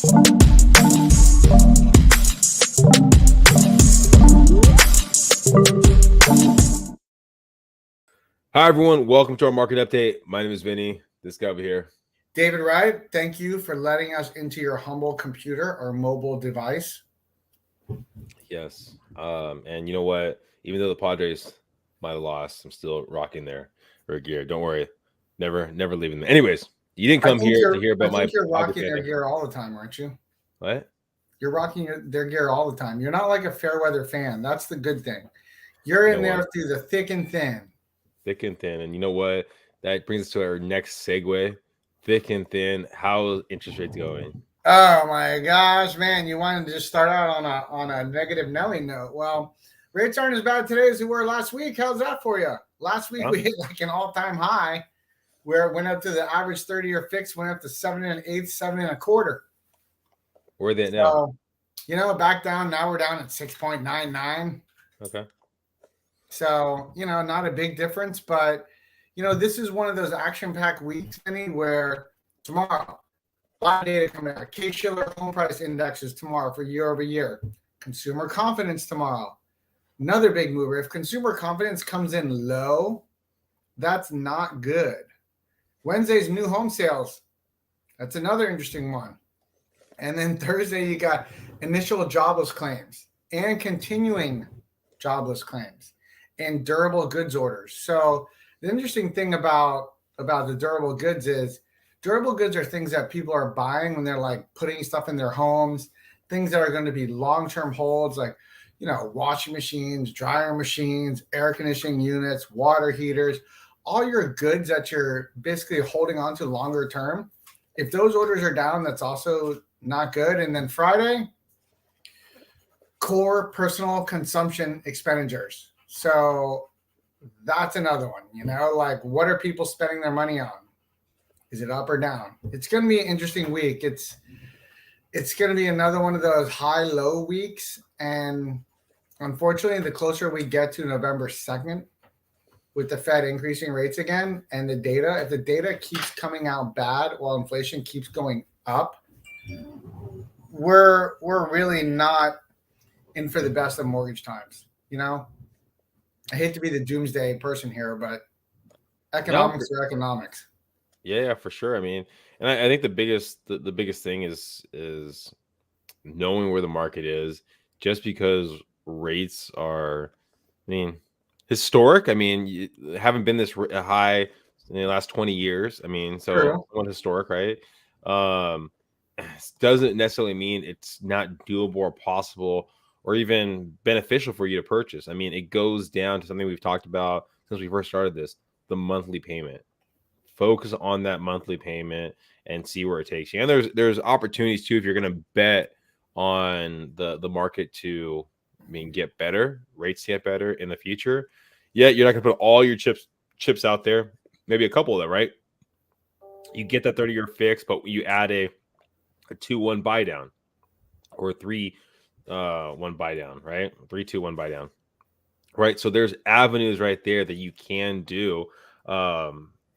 Hi, everyone. Welcome to our market update. My name is Vinnie. This guy over here, David Wright, thank you for letting us into your humble computer or mobile device. Yes. And you know what? Even though the Padres might have lost, I'm still rocking their gear. Don't worry. Never leaving them. Anyways, you didn't come here to hear about my. I think you're rocking their gear all the time, aren't you? What? You're rocking their gear all the time. You're not like a fair weather fan. That's the good thing. You're in there through the thick and thin. Thick and thin. And you know what? That brings us to our next segue. Thick and thin. How interest rates going? Oh my gosh, man! You wanted to just start out on a negative Nelly note. Well, rates aren't as bad today as they were last week. How's that for you? Last week we hit like an all-time high, where it went up to the average 30-year fix, went up to 7 1/8, 7 1/4. Where are they now? So, back down. Now we're down at 6.99. Okay. So, not a big difference, but this is one of those action-packed weeks, Vinnie, where tomorrow, a lot of data coming out. Case-Shiller home price indexes tomorrow for year over year. Consumer confidence tomorrow. Another big mover. If consumer confidence comes in low, that's not good. Wednesday's new home sales. That's another interesting one. And then Thursday, you got initial jobless claims and continuing jobless claims and durable goods orders. So the interesting thing about the durable goods is durable goods are things that people are buying when they're like putting stuff in their homes, things that are going to be long-term holds, like, washing machines, dryer machines, air conditioning units, water heaters, all your goods that you're basically holding on to longer term. If those orders are down, that's also not good. And then Friday, core personal consumption expenditures. So that's another one, like what are people spending their money on? Is it up or down? It's going to be an interesting week. It's going to be another one of those high-low weeks. And unfortunately, the closer we get to November 2nd, with the Fed increasing rates again and if the data keeps coming out bad while inflation keeps going up, we're really not in for the best of mortgage times. I hate to be the doomsday person here, but economics are economics. Yeah, for sure. I mean, and I think the biggest thing is knowing where the market is. Just because rates are, historic. You haven't been this high in the last 20 years. So one historic, right? Doesn't necessarily mean it's not doable or possible or even beneficial for you to purchase. It goes down to something we've talked about since we first started this: the monthly payment. Focus on that monthly payment and see where it takes you. And there's opportunities too if you're going to bet on the market to get better, rates to get better in the future. Yeah, you're not going to put all your chips out there. Maybe a couple of them, right? You get that 30-year fix, but you add a 2-1 buy down or a 3-1 buy down, right? 3-2-1 buy down, right? So there's avenues right there that you can do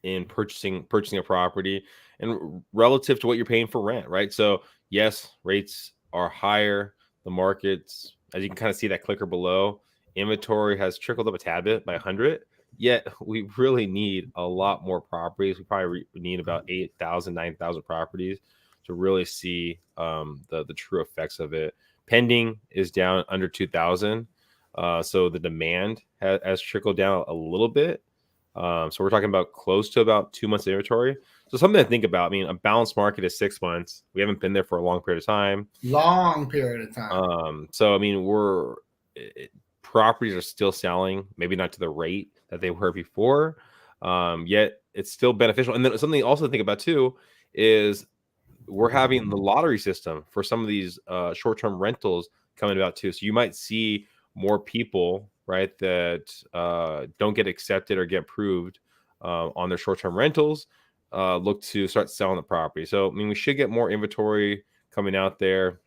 in purchasing a property and relative to what you're paying for rent, right? So yes, rates are higher. The markets, as you can kind of see that clicker below, inventory has trickled up a tad bit by 100. Yet we really need a lot more properties. We probably need about 8,000, 9,000 properties to really see the true effects of it. Pending is down under 2,000. So the demand has trickled down a little bit. So we're talking about close to about 2 months of inventory. So something to think about. A balanced market is 6 months. We haven't been there for a long period of time. So properties are still selling, maybe not to the rate that they were before. Yet it's still beneficial. And then something also to think about too is we're having the lottery system for some of these short-term rentals coming about too. So you might see more people, right, that don't get accepted or get approved on their short-term rentals, look to start selling the property. So, we should get more inventory coming out there.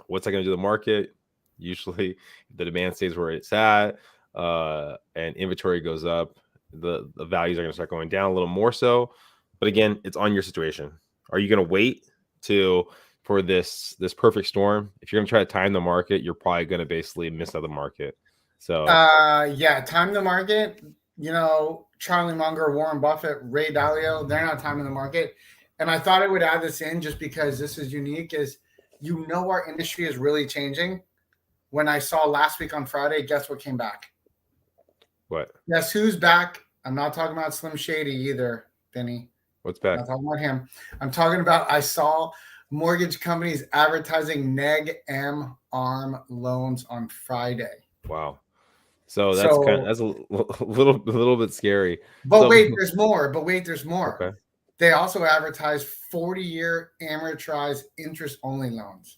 What's that going to do to the market? Usually the demand stays where it's at and inventory goes up, the values are going to start going down a little more so. But again, it's on your situation. Are you going to wait for this perfect storm, if you're gonna try to time the market, you're probably gonna basically miss out the market. So yeah, time the market. You know, Charlie Munger, Warren Buffett, Ray Dalio, they're not timing the market. And I thought I would add this in just because this is unique, is our industry is really changing. When I saw last week on Friday, guess what came back? what? Guess who's back? I'm not talking about Slim Shady either, Vinny. What's I'm back? not talking about him. I'm talking about I saw mortgage companies advertising neg M arm loans on Friday. Wow. So that's So, a little bit scary. but So wait, there's more. But wait, there's more. okay. They also advertise 40-year amortized interest-only loans.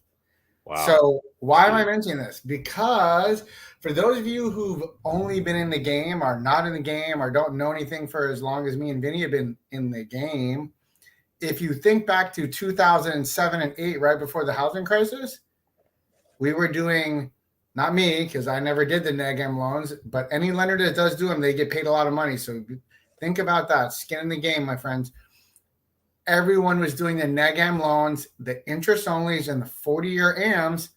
Wow. So why am I mentioning this? Because for those of you who've only been in the game, are not in the game, or don't know anything for as long as me and Vinny have been in the game, if you think back to 2007 and 8, right before the housing crisis, we were doing, not me, because I never did the neg-m loans, but any lender that does do them, they get paid a lot of money. So think about that. Skin in the game, my friends. Everyone was doing the neg-m loans, the interest onlys, and the 40-year AMs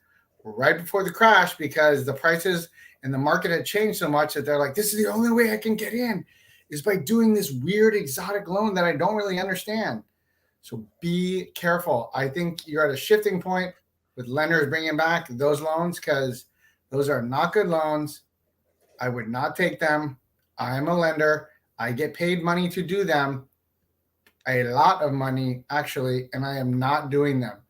right before the crash, because the prices and the market had changed so much that they're like, this is the only way I can get in is by doing this weird exotic loan that I don't really understand. So be careful. I think you're at a shifting point with lenders bringing back those loans, because those are not good loans. I would not take them. I'm a lender. I get paid money to do them. A lot of money, actually, and I am not doing them.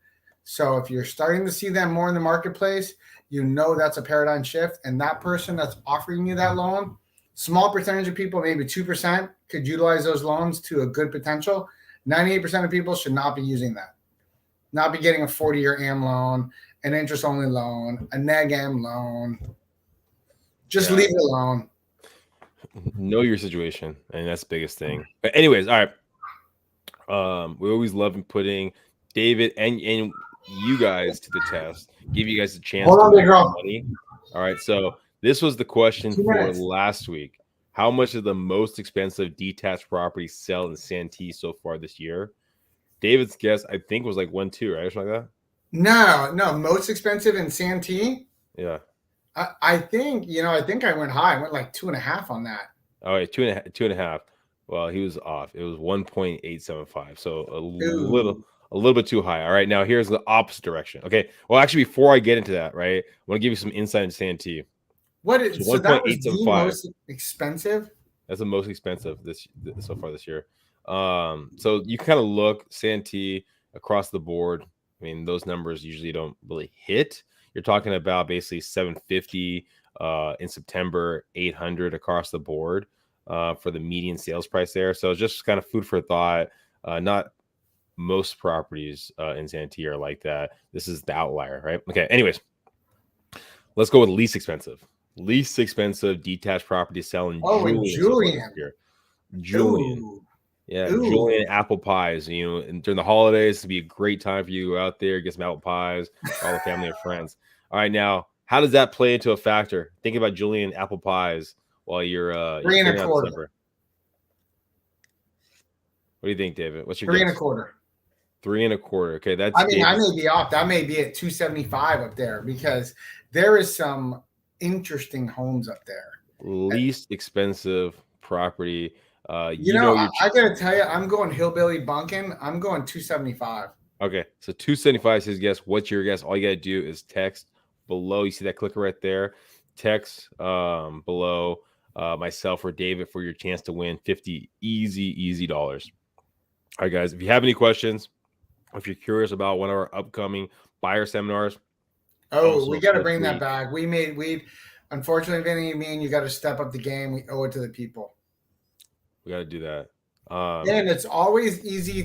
So if you're starting to see them more in the marketplace, you know that's a paradigm shift. And that person that's offering you that loan, small percentage of people, maybe 2%, could utilize those loans to a good potential. 98% of people should not be using that. Not be getting a 40-year AM loan, an interest-only loan, a neg-m loan. Just leave it alone. Know your situation, and that's the biggest thing. But anyways, all right. We always love putting David and you guys to the test, give you guys a chance to win money. All right, so this was the question for last week. How much of the most expensive detached property sell in Santee so far this year? David's guess, I think, was like 1.2, right? Or something like that. No, most expensive in Santee. Yeah, I think I went high. I went like 2.5 on that. All right, 2.5. Well, he was off. It was 1.875. So a little bit too high. All right, now here's the opposite direction. Okay. Well, actually, before I get into that, right, I want to give you some insight into Santee. So that was the most expensive? That's the most expensive so far this year. So you kind of look Santee across the board. I mean, those numbers usually don't really hit. You're talking about basically 750 in September, 800 across the board. For the median sales price there. So it's just kind of food for thought. Not most properties in Santee are like that. This is the outlier, right? Okay, anyways, let's go with least expensive. Least expensive detached property selling. Julian. Julian. Yeah, Julian apple pies. You know, and during the holidays, it'd be a great time for you to go out there, get some apple pies, all the family and friends. All right, now, how does that play into a factor? Think about Julian apple pies while you're 3.25. What do you think, David? What's your 3.25? 3.25. Okay, that's. I mean, I may be off. That may be at 275 up there, because there is some interesting homes up there. Least expensive property. I gotta tell you, I'm going hillbilly bunking. I'm going 275. Okay, so 275 says guess. What's your guess? All you gotta do is text below. You see that clicker right there? Text below myself or David for your chance to win 50 easy dollars. All right, guys, if you have any questions, if you're curious about one of our upcoming buyer seminars, we got to bring that back. Unfortunately, Vinny, me and you got to step up the game. We owe it to the people. We got to do that. And it's always easy